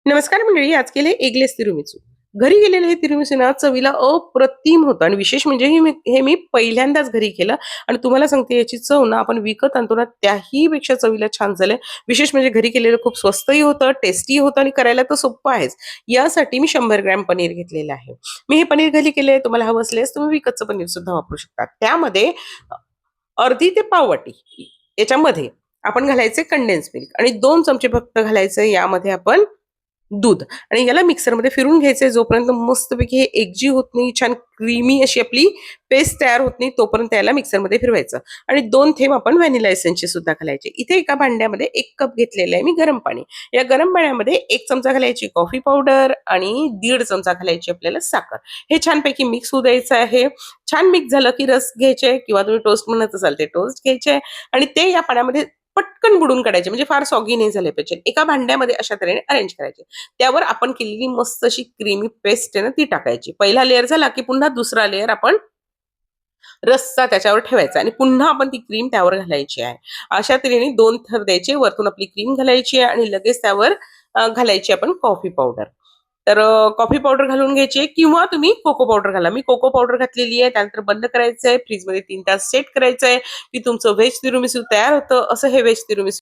नमस्कार मंडळी, आज केले एगलेस तिरुमिसू. घरी केलेलं हे तिरुमिसू ना चवीला अप्रतिम होतं आणि विशेष म्हणजे हे मी पहिल्यांदाच घरी केलं आणि तुम्हाला सांगते याची चव ना आपण विकत आणतो ना त्याही पेक्षा चवीला छान झालंय. विशेष म्हणजे घरी केलेलं खूप स्वस्तही होतं, टेस्टी होतं आणि करायला तर सोपं आहेच. यासाठी मी 100 ग्रॅम पनीर घेतलेलं आहे. मी हे पनीर घरी केलंय. तुम्हाला हवं असल्यास तुम्ही विकतचं पनीर सुद्धा वापरू शकता. त्यामध्ये अर्धी ते पाव वाटी याच्यामध्ये आपण घालायचे कंडेन्स मिल्क आणि 2 चमचे फक्त घालायचं यामध्ये आपण दूध आणि याला मिक्सरमध्ये फिरून घ्यायचंय जोपर्यंत मस्तपैकी हे एकजीव होत नाही, छान क्रीमी अशी आपली पेस्ट तयार होत नाही तोपर्यंत याला मिक्सरमध्ये फिरवायचं आणि 2 थेंब आपण व्हॅनिला एसेन्सचे सुद्धा घालायचे. इथे एका भांड्यामध्ये 1 कप घेतलेलं आहे मी गरम पाणी. या गरम पाण्यामध्ये 1 चमचा घालायची कॉफी पावडर आणि 1.5 चमचा घालायची आपल्याला साखर. हे छानपैकी मिक्स होऊ द्यायचं आहे. छान मिक्स झालं की रस घ्यायचे किंवा तुम्ही टोस्ट म्हणत असाल ते टोस्ट घ्यायचे आणि ते या पाण्यामध्ये पटकन बुडून काढायचे म्हणजे फार सॉगी नाही झाले पाहिजे. एका भांड्यामध्ये अशा तऱ्हेने अरेंज करायचे. त्यावर आपण केलेली मस्त अशी क्रीमी पेस्ट आहे ना ती टाकायची. पहिला लेयर झाला की पुन्हा दुसरा लेयर आपण रसचा त्याच्यावर ठेवायचा आणि पुन्हा आपण ती क्रीम त्यावर घालायची आहे. अशा तऱ्हेने 2 थर द्यायचे. वरतून आपली क्रीम घालायची आहे आणि लगेच त्यावर घालायची आपण कॉफी पावडर. तर कॉफी पावडर घालून घ्यायची किंवा तुम्ही कोको पावडर घाला. मी कोको पावडर घातलेली आहे. त्यानंतर बंद करायचंय. फ्रिजमध्ये 3 तास सेट करायचंय की तुमचं व्हेज तिरामिसू तयार होतं. असं हे व्हेज तिरामिसू